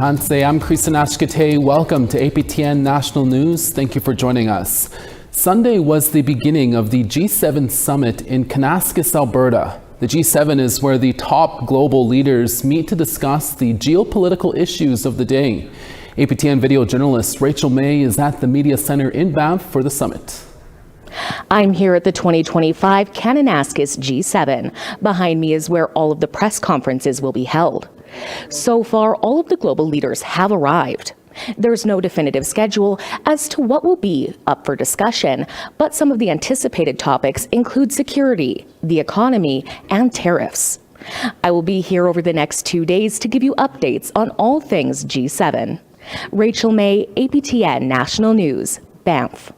Hanse, I'm Kananaskis. Welcome to APTN National News. Thank you for joining us. Sunday was the beginning of the G7 summit in Kananaskis, Alberta. The G7 is where the top global leaders meet to discuss the geopolitical issues of the day. APTN video journalist Rachel May is at the Media Center in Banff for the summit. I'm here at the 2025 Kananaskis G7. Behind me is where all of the press conferences will be held. So far, all of the global leaders have arrived. There's no definitive schedule as to what will be up for discussion, but some of the anticipated topics include security, the economy, and tariffs. I will be here over the next 2 days to give you updates on all things G7. Rachel May, APTN National News, Banff.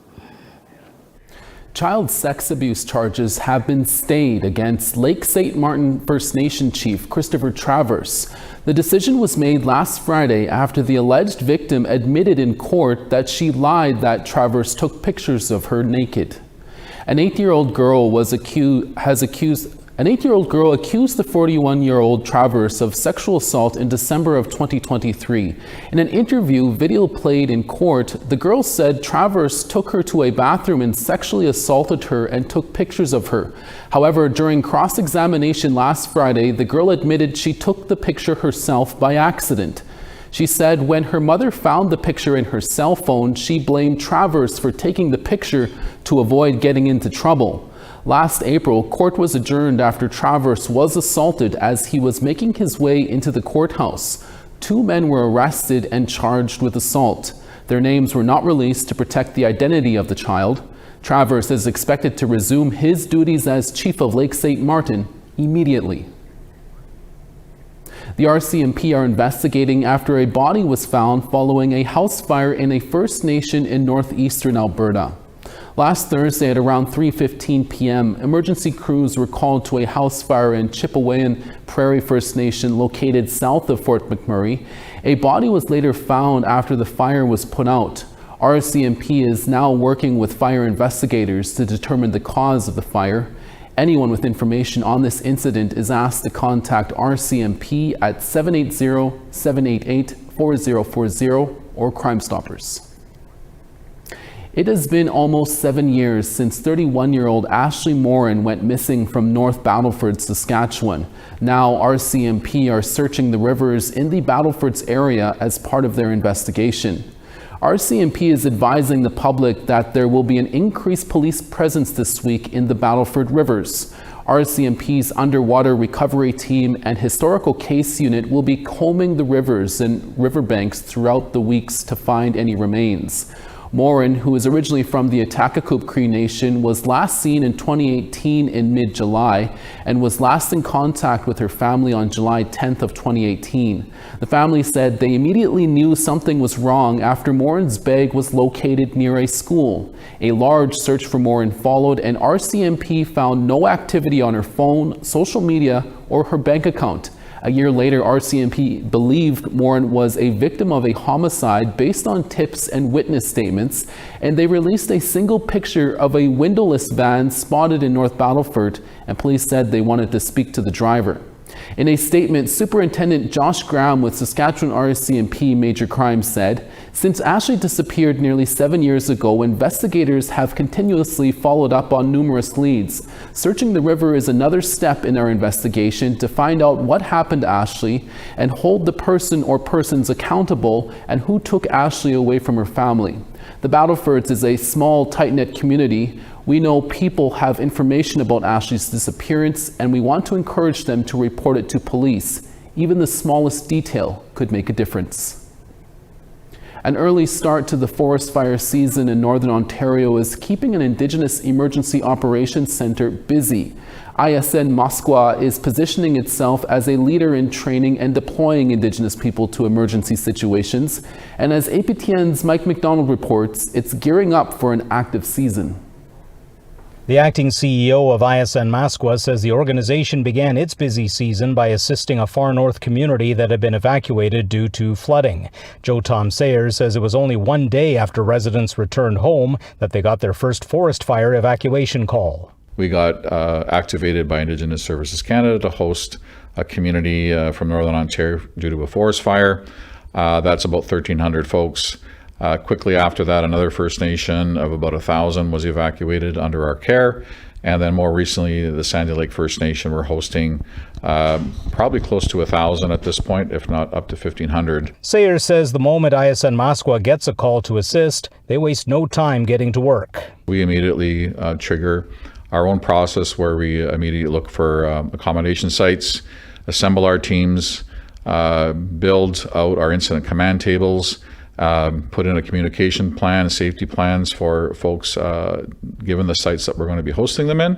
Child sex abuse charges have been stayed against Lake St. Martin First Nation Chief Christopher Travers. The decision was made last Friday after the alleged victim admitted in court that she lied that Travers took pictures of her naked. An 8-year-old girl accused the 41-year-old Travers of sexual assault in December of 2023. In an interview video played in court, the girl said Travers took her to a bathroom and sexually assaulted her and took pictures of her. However, during cross-examination last Friday, the girl admitted she took the picture herself by accident. She said when her mother found the picture in her cell phone, she blamed Travers for taking the picture to avoid getting into trouble. Last April, court was adjourned after Travers was assaulted as he was making his way into the courthouse. 2 men were arrested and charged with assault. Their names were not released to protect the identity of the child. Travers is expected to resume his duties as chief of Lake St. Martin immediately. The RCMP are investigating after a body was found following a house fire in a First Nation in northeastern Alberta. Last Thursday at around 3:15 p.m., emergency crews were called to a house fire in Chipewyan Prairie First Nation located south of Fort McMurray. A body was later found after the fire was put out. RCMP is now working with fire investigators to determine the cause of the fire. Anyone with information on this incident is asked to contact RCMP at 780-788-4040 or Crime Stoppers. It has been almost 7 years since 31-year-old Ashley Morin went missing from North Battlefords, Saskatchewan. Now RCMP are searching the rivers in the Battlefords area as part of their investigation. RCMP is advising the public that there will be an increased police presence this week in the Battleford rivers. RCMP's underwater recovery team and historical case unit will be combing the rivers and riverbanks throughout the weeks to find any remains. Morin, who is originally from the Atakakup Cree Nation, was last seen in 2018 in mid-July and was last in contact with her family on July 10th of 2018. The family said they immediately knew something was wrong after Morin's bag was located near a school. A large search for Morin followed, and RCMP found no activity on her phone, social media, or her bank account. A year later, RCMP believed Morin was a victim of a homicide based on tips and witness statements, and they released a single picture of a windowless van spotted in North Battleford, and police said they wanted to speak to the driver. In a statement, Superintendent Josh Graham with Saskatchewan RCMP Major Crimes said, "Since Ashley disappeared nearly 7 years ago, investigators have continuously followed up on numerous leads. Searching the river is another step in our investigation to find out what happened to Ashley and hold the person or persons accountable and who took Ashley away from her family. The Battlefords is a small, tight-knit community. We know people have information about Ashley's disappearance, and we want to encourage them to report it to police. Even the smallest detail could make a difference." An early start to the forest fire season in Northern Ontario is keeping an Indigenous Emergency Operations Centre busy. ISN Masqua is positioning itself as a leader in training and deploying Indigenous people to emergency situations. And as APTN's Mike McDonald reports, it's gearing up for an active season. The acting CEO of ISN Masqua says the organization began its busy season by assisting a far north community that had been evacuated due to flooding. Joe Tom Sayers says it was only 1 day after residents returned home that they got their first forest fire evacuation call. We got activated by Indigenous Services Canada to host a community from Northern Ontario due to a forest fire. That's about 1,300 folks. Quickly after that, another First Nation of about 1,000 was evacuated under our care. And then more recently, the Sandy Lake First Nation were hosting probably close to 1,000 at this point, if not up to 1,500. Sayers says the moment ISN Mascua gets a call to assist, they waste no time getting to work. We immediately trigger our own process where we immediately look for accommodation sites, assemble our teams, build out our incident command tables, put in a communication plan, safety plans for folks given the sites that we're going to be hosting them in,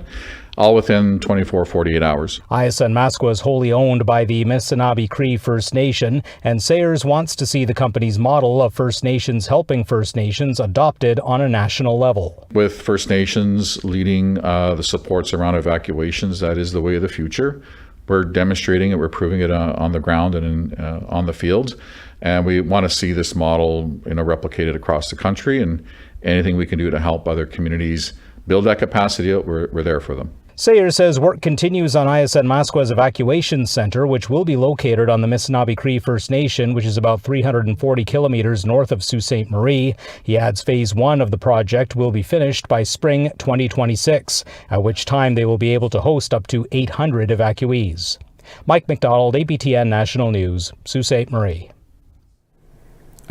all within 48 hours. ISN Mascua is wholly owned by the Missinaba Cree First Nation, and Sayers wants to see the company's model of First Nations helping First Nations adopted on a national level. With First Nations leading the supports around evacuations, that is the way of the future. We're demonstrating it, we're proving it on the ground and on the field. And we want to see this model, replicated across the country, and anything we can do to help other communities build that capacity out, we're there for them. Sayers says work continues on ISN Masqua's evacuation center, which will be located on the Missinaba Cree First Nation, which is about 340 kilometers north of Sault Ste. Marie. He adds phase 1 of the project will be finished by spring 2026, at which time they will be able to host up to 800 evacuees. Mike McDonald, APTN National News, Sault Ste. Marie.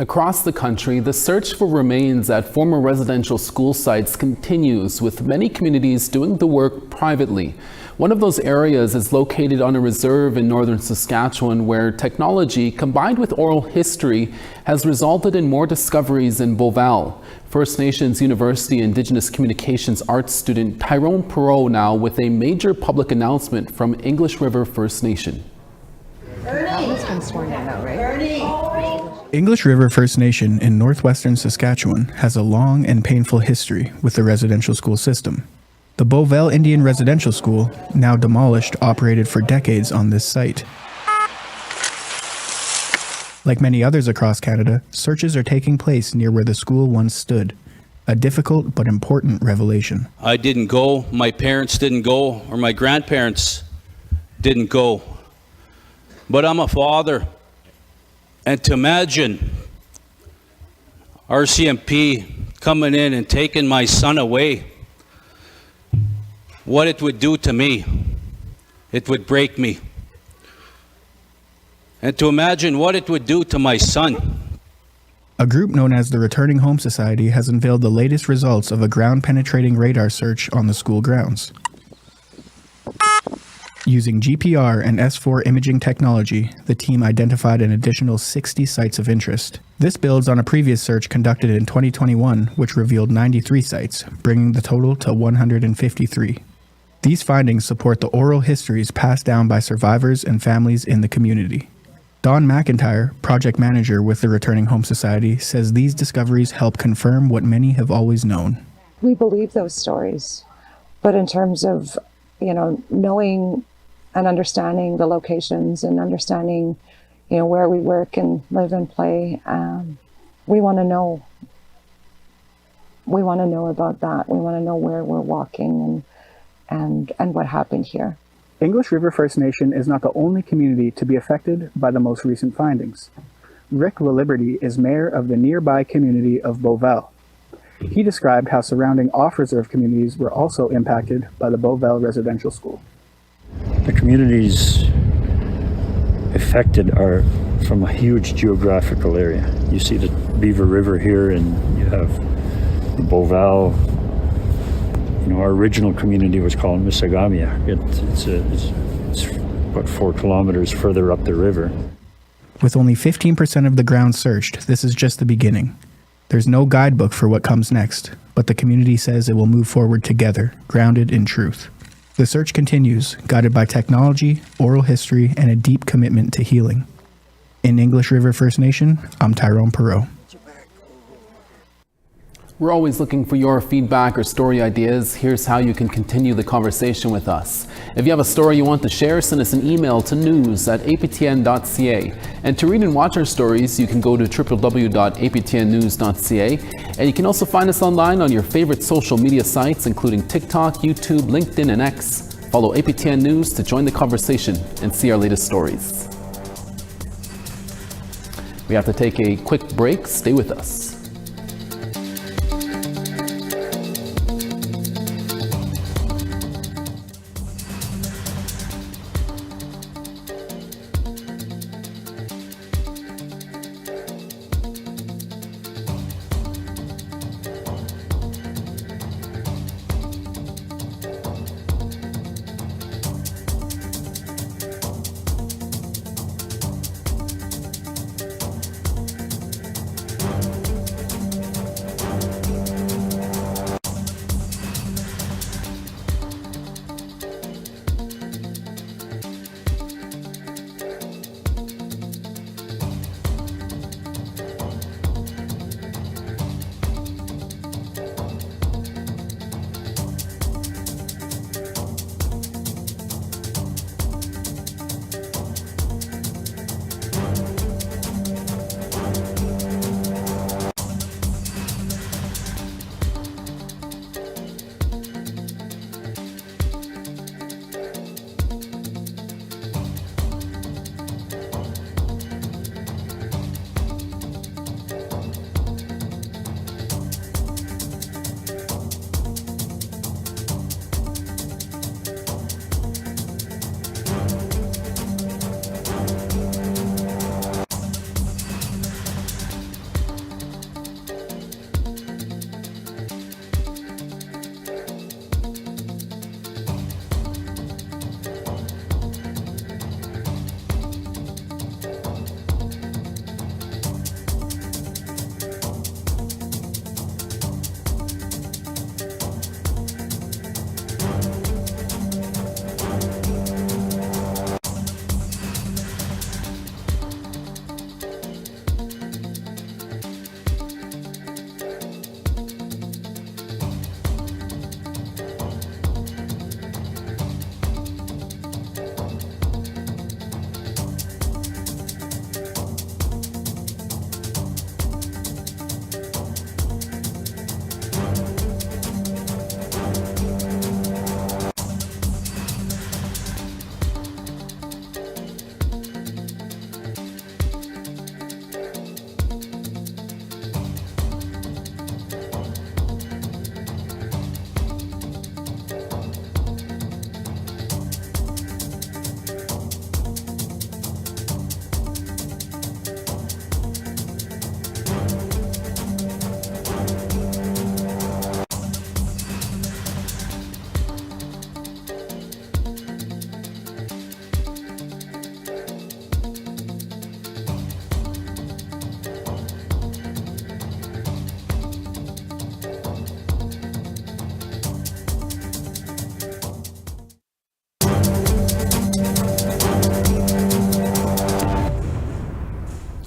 Across the country, the search for remains at former residential school sites continues, with many communities doing the work privately. One of those areas is located on a reserve in northern Saskatchewan, where technology combined with oral history has resulted in more discoveries in Beauval. First Nations University Indigenous Communications Arts student Tyrone Perreault now with a major public announcement from English River First Nation. English River First Nation in northwestern Saskatchewan has a long and painful history with the residential school system. The Beauval Indian Residential School, now demolished, operated for decades on this site. Like many others across Canada, searches are taking place near where the school once stood. A difficult but important revelation. I didn't go, my parents didn't go, or my grandparents didn't go. But I'm a father. And to imagine RCMP coming in and taking my son away, what it would do to me, it would break me. And to imagine what it would do to my son. A group known as the Returning Home Society has unveiled the latest results of a ground-penetrating radar search on the school grounds. Using GPR and S4 imaging technology, the team identified an additional 60 sites of interest. This builds on a previous search conducted in 2021, which revealed 93 sites, bringing the total to 153. These findings support the oral histories passed down by survivors and families in the community. Don McIntyre, project manager with the Returning Home Society, says these discoveries help confirm what many have always known. We believe those stories, but in terms of, knowing and understanding the locations and understanding, where we work and live and play, we want to know. We want to know about that. We want to know where we're walking and what happened here. English River First Nation is not the only community to be affected by the most recent findings. Rick Williberty is mayor of the nearby community of Beauval. He described how surrounding off-reserve communities were also impacted by the Beauval Residential School. The communities affected are from a huge geographical area. You see the Beaver River here, and you have the Beauval. Our original community was called Missagamia. It's about 4 kilometers further up the river. With only 15% of the ground searched, this is just the beginning. There's no guidebook for what comes next, but the community says it will move forward together, grounded in truth. The search continues, guided by technology, oral history, and a deep commitment to healing. In English River First Nation, I'm Tyrone Perreault. We're always looking for your feedback or story ideas. Here's how you can continue the conversation with us. If you have a story you want to share, send us an email to news@aptn.ca. And to read and watch our stories, you can go to www.aptnnews.ca. And you can also find us online on your favorite social media sites, including TikTok, YouTube, LinkedIn, and X. Follow APTN News to join the conversation and see our latest stories. We have to take a quick break. Stay with us.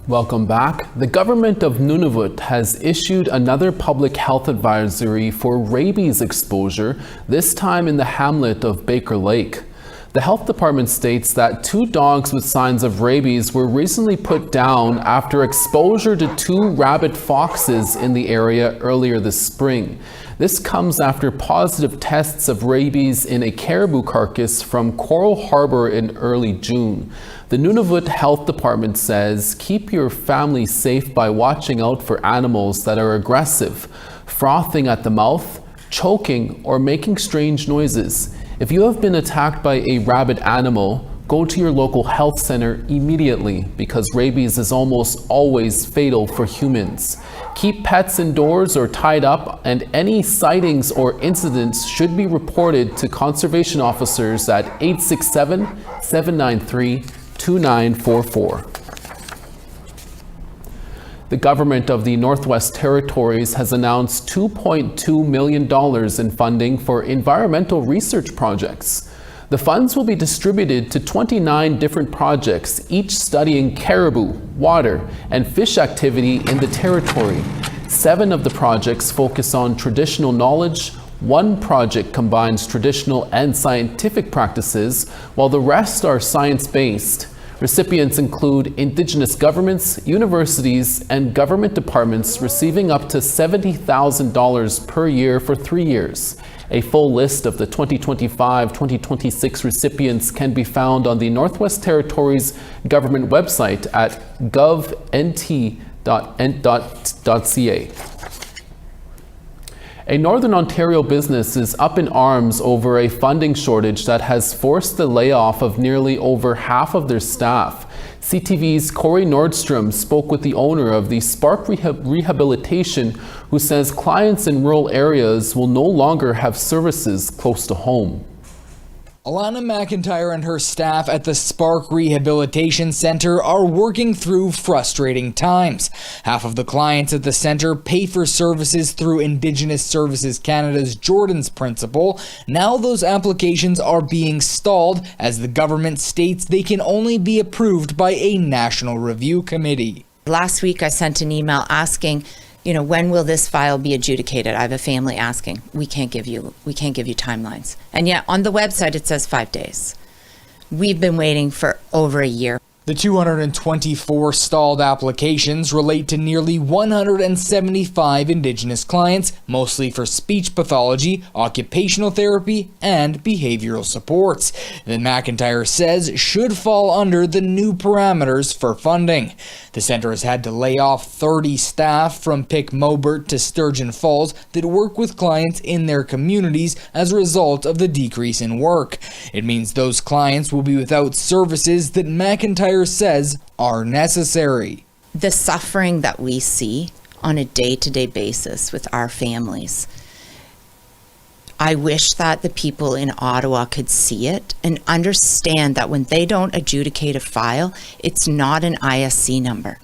Welcome back. The government of Nunavut has issued another public health advisory for rabies exposure, this time in the hamlet of Baker Lake. The health department states that 2 dogs with signs of rabies were recently put down after exposure to 2 rabid foxes in the area earlier this spring. This comes after positive tests of rabies in a caribou carcass from Coral Harbor in early June. The Nunavut Health Department says, keep your family safe by watching out for animals that are aggressive, frothing at the mouth, choking, or making strange noises. If you have been attacked by a rabid animal, go to your local health center immediately because rabies is almost always fatal for humans. Keep pets indoors or tied up, and any sightings or incidents should be reported to conservation officers at 867-793-2944. The government of the Northwest Territories has announced $2.2 million in funding for environmental research projects. The funds will be distributed to 29 different projects, each studying caribou, water, and fish activity in the territory. 7 of the projects focus on traditional knowledge, 1 project combines traditional and scientific practices, while the rest are science-based. Recipients include Indigenous governments, universities, and government departments receiving up to $70,000 per year for 3 years. A full list of the 2025-2026 recipients can be found on the Northwest Territories government website at govnt.ca. A Northern Ontario business is up in arms over a funding shortage that has forced the layoff of nearly over half of their staff. CTV's Corey Nordstrom spoke with the owner of the Spark Rehabilitation, who says clients in rural areas will no longer have services close to home. Alana McIntyre and her staff at the Spark Rehabilitation Center are working through frustrating times. Half of the clients at the center pay for services through Indigenous Services Canada's Jordan's Principle. Now those applications are being stalled as the government states they can only be approved by a national review committee. Last week I sent an email asking, when will this file be adjudicated? I have a family asking. We can't give you timelines. And yet on the website it says 5 days. We've been waiting for over a year. The 224 stalled applications relate to nearly 175 Indigenous clients, mostly for speech pathology, occupational therapy, and behavioral supports, that McIntyre says should fall under the new parameters for funding. The centre has had to lay off 30 staff from Pick Mobert to Sturgeon Falls that work with clients in their communities as a result of the decrease in work. It means those clients will be without services that McIntyre says are necessary. The suffering that we see on a day-to-day basis with our families, I wish that the people in Ottawa could see it and understand that when they don't adjudicate a file, it's not an ISC number.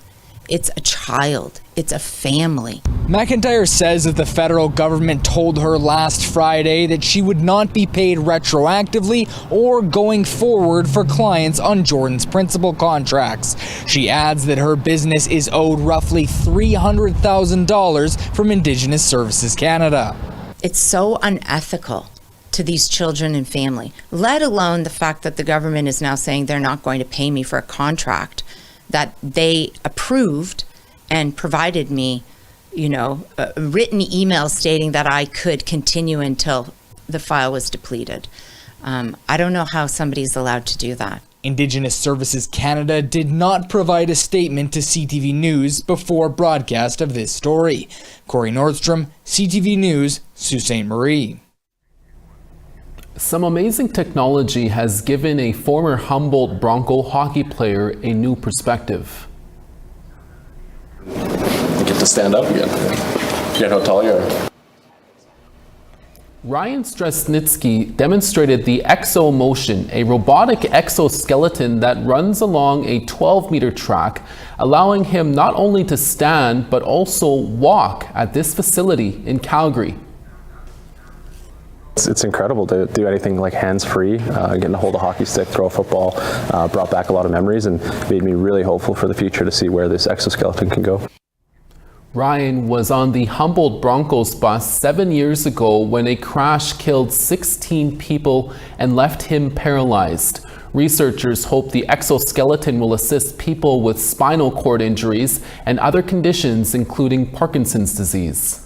It's a child. It's a family. McIntyre says that the federal government told her last Friday that she would not be paid retroactively or going forward for clients on Jordan's Principle contracts. She adds that her business is owed roughly $300,000 from Indigenous Services Canada. It's so unethical to these children and family, let alone the fact that the government is now saying they're not going to pay me for a contract that they approved and provided me, a written email stating that I could continue until the file was depleted. I don't know how somebody's allowed to do that. Indigenous Services Canada did not provide a statement to CTV News before broadcast of this story. Corey Nordstrom, CTV News, Sault Ste. Marie. Some amazing technology has given a former Humboldt Bronco hockey player a new perspective. You get to stand up again. Forget how tall you are. Ryan Stresnitsky demonstrated the Exo Motion, a robotic exoskeleton that runs along a 12-meter track, allowing him not only to stand but also walk at this facility in Calgary. It's incredible to do anything like hands-free, getting to hold a hockey stick, throw a football, brought back a lot of memories and made me really hopeful for the future to see where this exoskeleton can go. Ryan was on the Humboldt Broncos bus 7 years ago when a crash killed 16 people and left him paralyzed. Researchers hope the exoskeleton will assist people with spinal cord injuries and other conditions, including Parkinson's disease.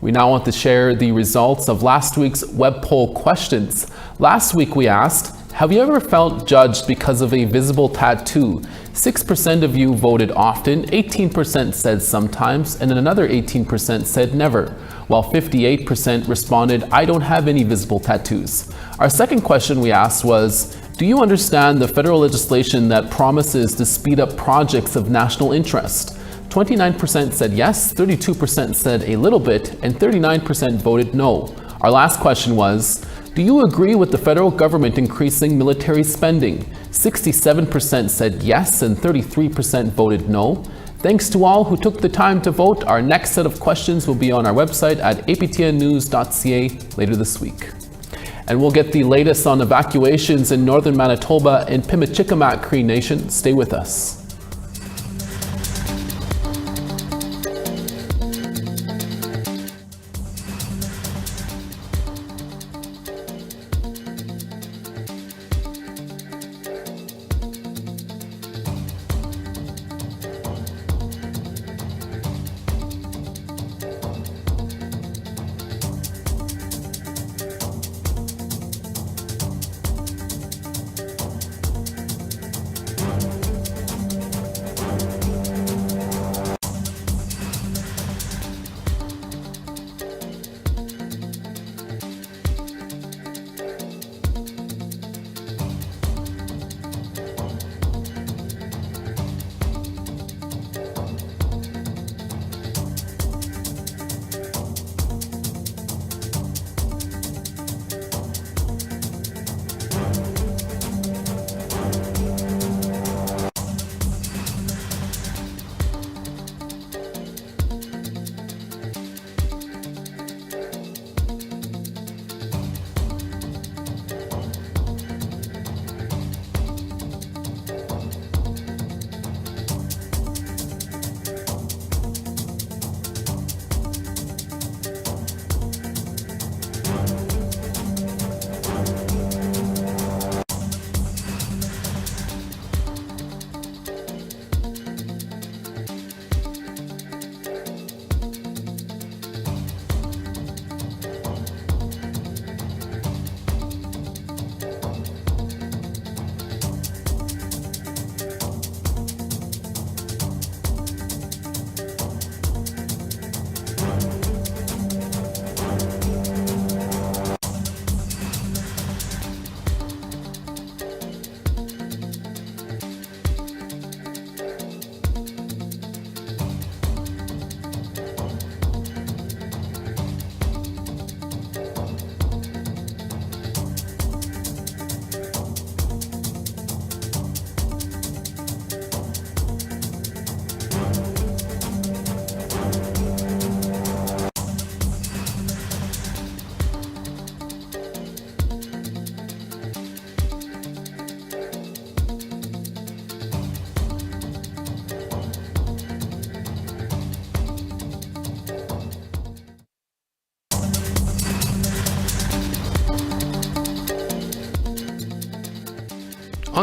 We now want to share the results of last week's web poll questions. Last week we asked, have you ever felt judged because of a visible tattoo? 6% of you voted often, 18% said sometimes, and another 18% said never, while 58% responded, I don't have any visible tattoos. Our second question we asked was, do you understand the federal legislation that promises to speed up projects of national interest? 29% said yes, 32% said a little bit, and 39% voted no. Our last question was, do you agree with the federal government increasing military spending? 67% said yes, and 33% voted no. Thanks to all who took the time to vote. Our next set of questions will be on our website at aptnnews.ca later this week. And we'll get the latest on evacuations in northern Manitoba and Pimicikamak Cree Nation. Stay with us.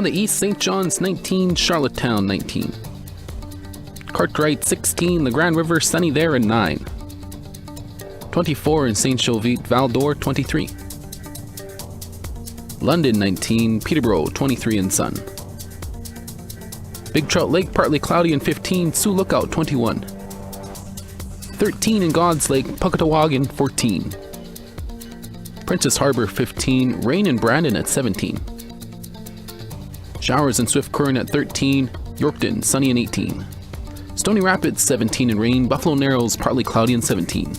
On the east, St. John's 19, Charlottetown 19. Cartwright 16, the Grand River, sunny there at 9. 24 in St. Jovite, Val-d'Or 23. London 19, Peterborough 23 and sun. Big Trout Lake, partly cloudy and 15, Sioux Lookout 21. 13 in God's Lake, Puckatawagan 14. Princess Harbor 15, rain in Brandon at 17. Showers in Swift Current at 13, Yorkton sunny and 18. Stony Rapids 17 and rain, Buffalo Narrows partly cloudy and 17.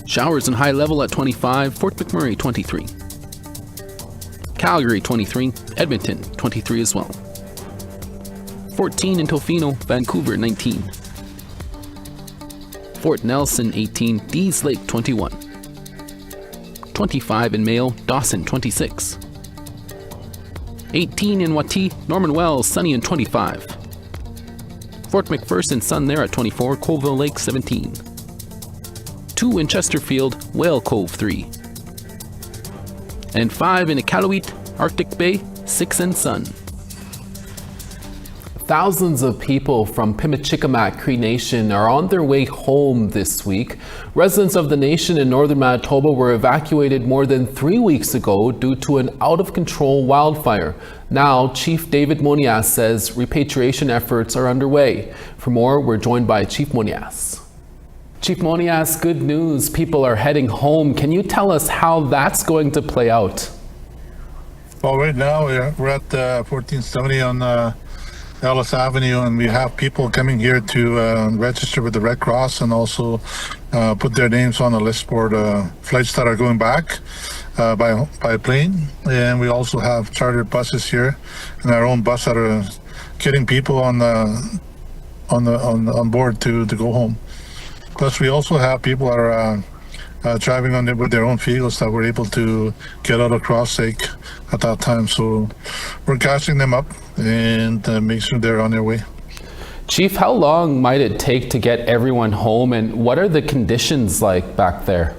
Showers in High Level at 25, Fort McMurray 23. Calgary 23, Edmonton 23 as well. 14 in Tofino, Vancouver 19. Fort Nelson 18, Dease Lake 21. 25 in Mayo, Dawson 26. 18 in Wati, Norman Wells sunny and 25. Fort McPherson sun there at 24, Colville Lake 17. 2 in Chesterfield, Whale Cove 3. And 5 in Iqaluit, Arctic Bay, 6 and sun. Thousands of people from Pimicikamat Cree Nation are on their way home this week. Residents of the nation in northern Manitoba were evacuated more than 3 weeks ago due to an out-of-control wildfire. Now, Chief David Monias says repatriation efforts are underway. For more, we're joined by Chief Monias. Chief Monias, good news. People are heading home. Can you tell us how that's going to play out? Well, right now we're at 1470 on Ellis Avenue, and we have people coming here to register with the Red Cross and also put their names on the list for the flights that are going back by plane. And we also have chartered buses here and our own bus that are getting people on board to go home. Plus, we also have people that are driving on with their own vehicles that were able to get out of Cross Lake at that time. So we're catching them up and make sure they're on their way. Chief, how long might it take to get everyone home, and what are the conditions like back there?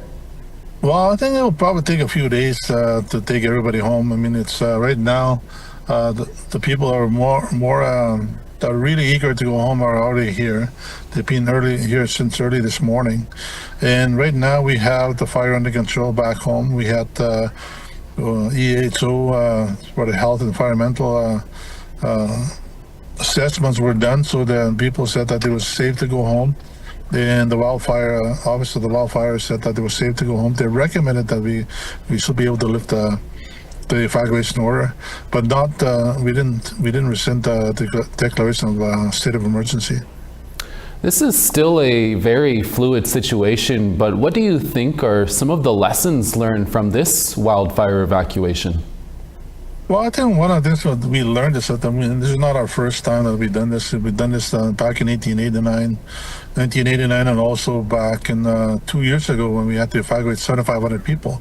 Well, I think it'll probably take a few days to take everybody home. I mean, it's right now the people are more that are really eager to go home are already here. They've been here since early this morning, and right now we have the fire under control back home. We had EHO for the health and environmental assessments were done, so the people said that it was safe to go home. And the wildfire, obviously the wildfire said that it was safe to go home. They recommended that we should be able to lift the evacuation order, but not we didn't rescind the declaration of state of emergency. This is still a very fluid situation, but what do you think are some of the lessons learned from this wildfire evacuation? Well, I think one of the things that we learned is that, I mean, this is not our first time that we've done this. We've done this back in 1989, and also back in 2 years ago when we had to evacuate 7,500 people.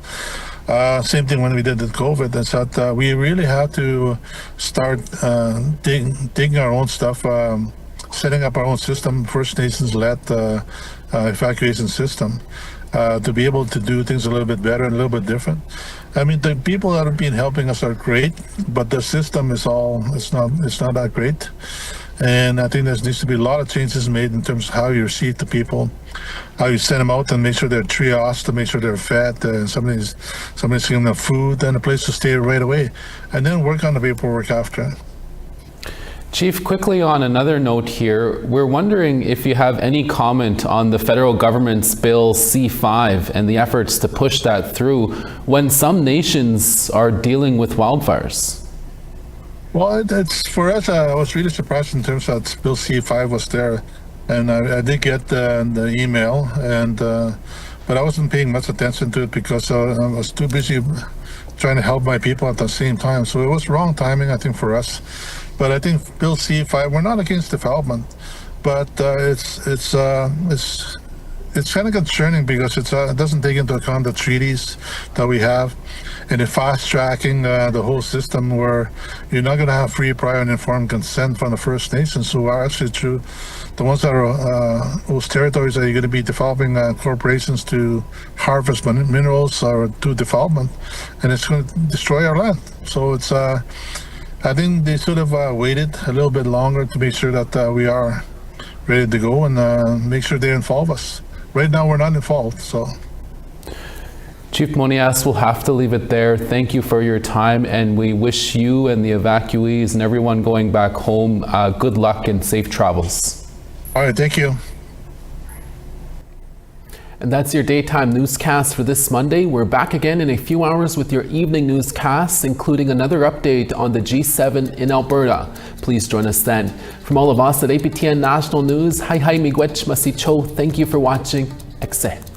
Same thing when we did the COVID. Is that we really have to start digging our own stuff, setting up our own system, First Nations-led evacuation system, to be able to do things a little bit better and a little bit different. I mean, the people that have been helping us are great, but the system is it's not that great. And I think there needs to be a lot of changes made in terms of how you receive the people, how you send them out and make sure they're triaged, to make sure they're fed, somebody's giving them food and a place to stay right away, and then work on the paperwork after. Chief, quickly on another note here, we're wondering if you have any comment on the federal government's Bill C-5 and the efforts to push that through when some nations are dealing with wildfires. Well, it's for us, I was really surprised in terms that Bill C-5 was there, and I did get the email, and but I wasn't paying much attention to it because I was too busy trying to help my people at the same time. So it was wrong timing, I think, for us. But I think Bill C-5, we're not against development, but it's kind of concerning because it doesn't take into account the treaties that we have, and the fast tracking the whole system where you're not going to have free, prior, and informed consent from the First Nations, who are actually true. The ones that are those territories that you're going to be developing corporations to harvest minerals or do development, and it's going to destroy our land. So it's. I think they should have waited a little bit longer to make sure that we are ready to go and make sure they involve us. Right now, we're not involved, so. Chief Monias, we'll have to leave it there. Thank you for your time, and we wish you and the evacuees and everyone going back home good luck and safe travels. All right, thank you. And that's your daytime newscast for this Monday. We're back again in a few hours with your evening newscasts, including another update on the G7 in Alberta. Please join us then. From all of us at APTN National News, hi miigwech masicho. Thank you for watching. Ekse.